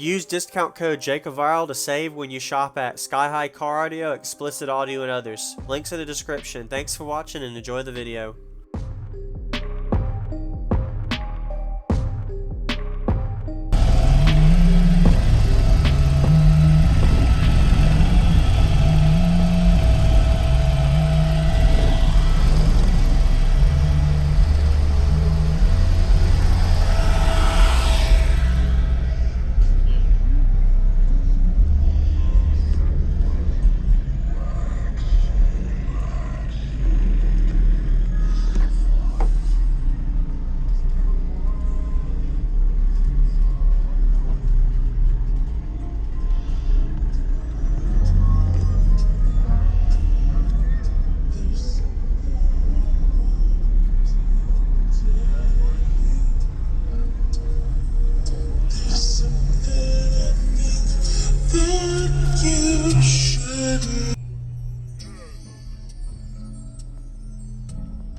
Use discount code JacobViral to save when you shop at SkyHigh Car Audio, Xplicit Audio, and others. Links in the description. Thanks for watching and enjoy the video.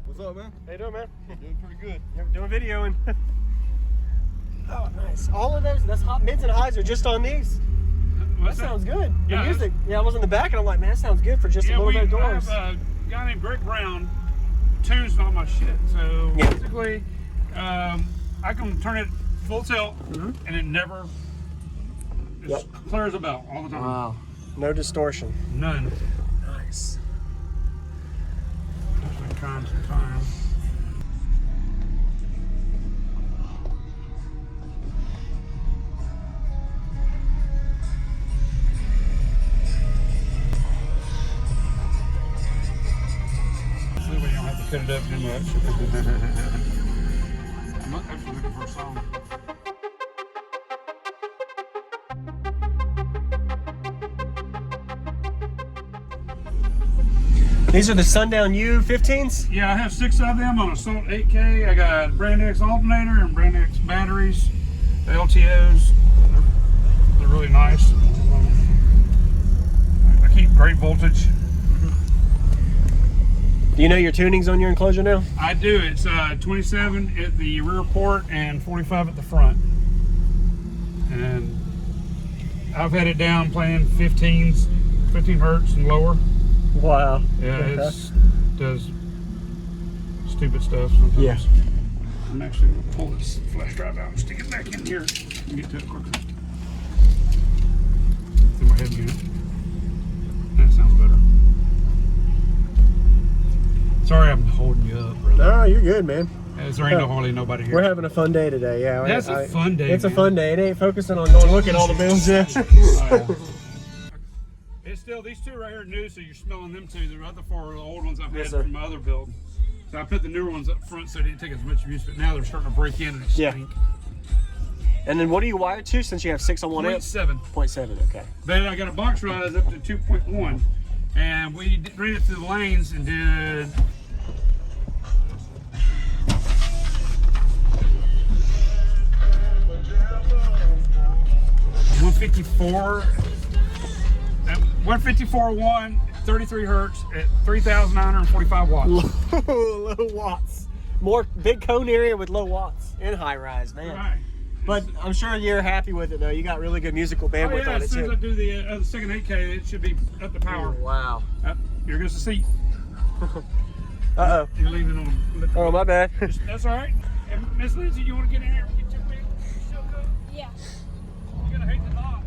What's up, man? How you doing, man? Doing pretty good. You're doing videoing. Oh, nice. All of those, that's hot mids and highs are just on these. What's That sounds good. Yeah, The music. Yeah, I was in the back and I'm like, man, that sounds good for just a little bit of doors. I have a guy named Greg Brown tunes all my shit. So Yeah. basically, I can turn it full tilt and it never just clears a bell all the time. Wow. No distortion. None. Nice. Just been trying some time. This way you don't have to cut it up too much. I'm actually looking for a song. These are the Sundown U15s? Yeah, I have 6 of them on Assault 8K. I got brand X alternator and brand X batteries. The LTOs, they're really nice. I keep great voltage. Do you know your tunings on your enclosure now? I do. It's 27 at the rear port and 45 at the front. And I've had it down playing 15 hertz and lower. Wow. Yeah, it does stupid stuff sometimes. Yeah. I'm actually going to pull this flash drive out and stick it back in here and get to it quicker. In my head unit. That sounds better. Sorry I'm holding you up, brother. No, you're good, man. There ain't hardly nobody here. We're having a fun day today, yeah. That's a fun day. It's man. a fun day. It ain't focusing on going look at all the bills yet. It's still, these 2 right here are new, so you're smelling them 2. The other 4 are the old ones I've had Yes, sir. from my other build. So I put the newer ones up front so they didn't take as much abuse, but now they're starting to break in and Yeah. stink. And then what are you wired to since you have 6 on one amp? 0.7. 0.7, okay. But I got a box rise up to 2.1, and we ran it through the lanes and did 154. 154.1, 33 hertz at 3,945 watts. Low watts. More big cone area with low watts and high rise, man. Right. But I'm sure you're happy with it though. You got really good musical Oh bandwidth yeah, on it as soon as I too. do the second 8K, it should be up to power. Wow. Here goes the seat. Uh-oh. You're leaving on. Oh, my bad. That's all right. And Miss Lindsay, you want to get in here and get your big silk coat? Yeah. You're gonna hate the knot.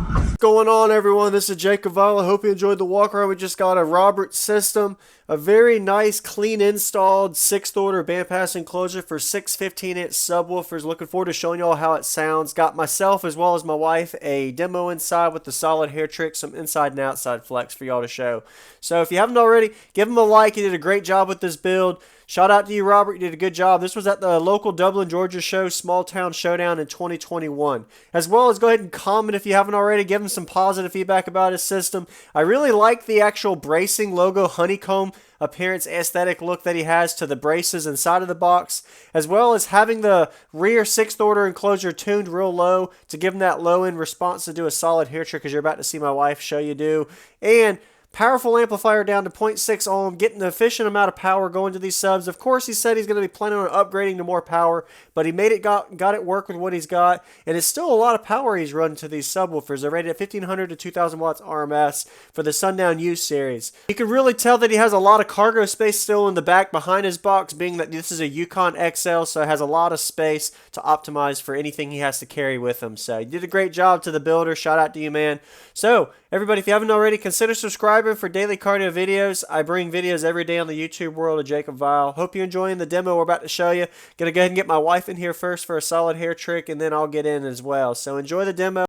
What's going on, everyone? This is JacobViral. I hope you enjoyed the walk around. We just got a Roberts system, a very nice, clean installed 6th order bandpass enclosure for 6 15-inch subwoofers. Looking forward to showing you all how it sounds. Got myself as well as my wife a demo inside with the solid hair trick, some inside and outside flex for y'all to show. So if you haven't already, give him a like. He did a great job with this build. Shout out to you, Robert. You did a good job. This was at the local Dublin, Georgia show, Small Town Showdown in 2021. As well as go ahead and comment if you haven't already. Give him some positive feedback about his system. I really like the actual bracing logo honeycomb appearance aesthetic look that he has to the braces inside of the box, as well as having the rear 6th order enclosure tuned real low to give him that low end response to do a solid hair trick as you're about to see my wife show you do. And Powerful amplifier down to 0.6 ohm, getting the efficient amount of power going to these subs. Of course, he said he's going to be planning on upgrading to more power, but he made it got it work with what he's got, and it's still a lot of power he's running to these subwoofers. They're rated at 1500 to 2000 watts RMS for the Sundown U series. You can really tell that he has a lot of cargo space still in the back behind his box, being that this is a Yukon XL, so it has a lot of space to optimize for anything he has to carry with him. So you did a great job to the builder. Shout out to you, man. So everybody, if you haven't already, consider subscribing for daily cardio videos. I bring videos every day on the YouTube world of JacobViral. Hope you're enjoying the demo we're about to show you. Gonna go ahead and get my wife in here first for a solid hair trick, and then I'll get in as well. So enjoy the demo.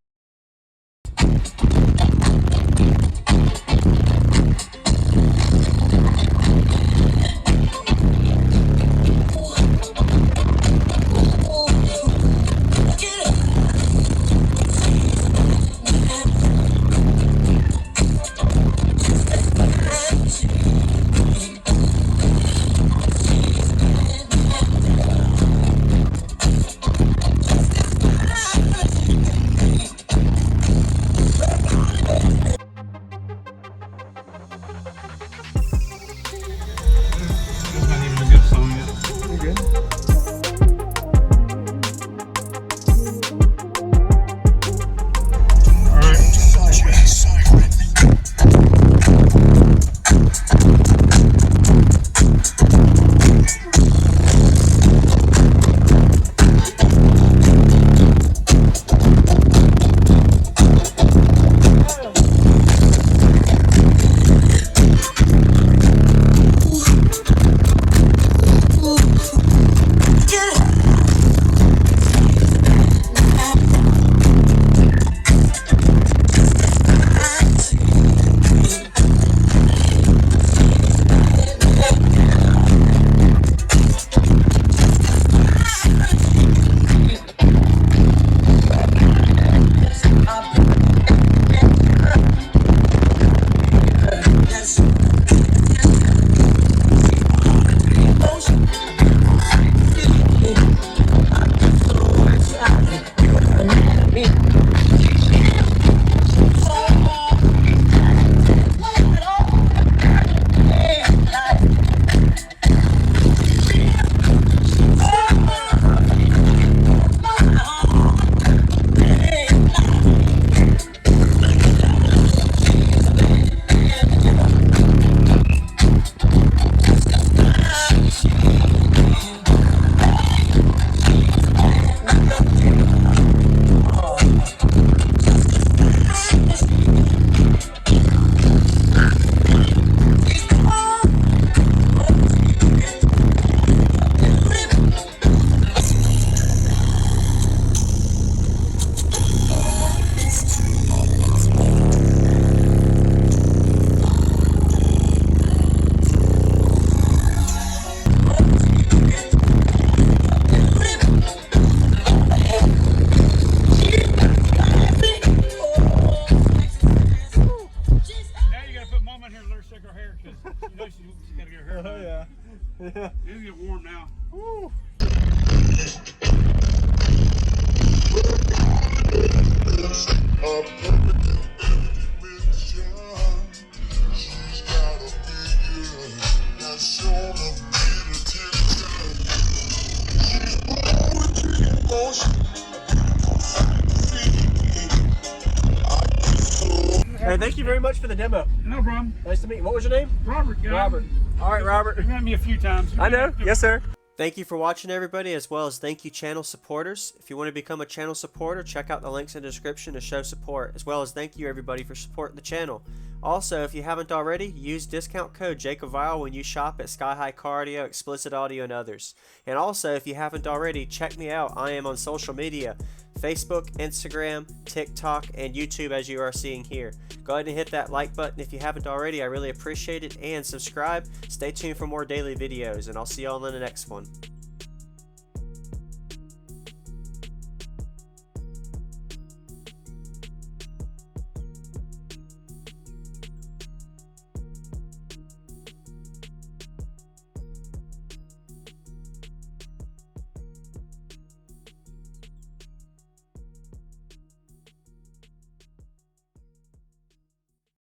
Yeah. It'll get warm now. Woo. Hey, thank you very much for the demo. No problem. Nice to meet you. What was your name? Robert. Yeah. Robert. All right, Robert. You've met me a few times. I know. Yes, sir. Thank you for watching, everybody, as well as thank you, channel supporters. If you want to become a channel supporter, check out the links in the description to show support, as well as thank you, everybody, for supporting the channel. Also, if you haven't already, use discount code JacobViral when you shop at SkyHigh Cardio, Xplicit Audio, and others. And also, if you haven't already, check me out. I am on social media, Facebook, Instagram, TikTok, and YouTube, as you are seeing here. Go ahead and hit that like button if you haven't already. I really appreciate it. And subscribe. Stay tuned for more daily videos, and I'll see y'all in the next one.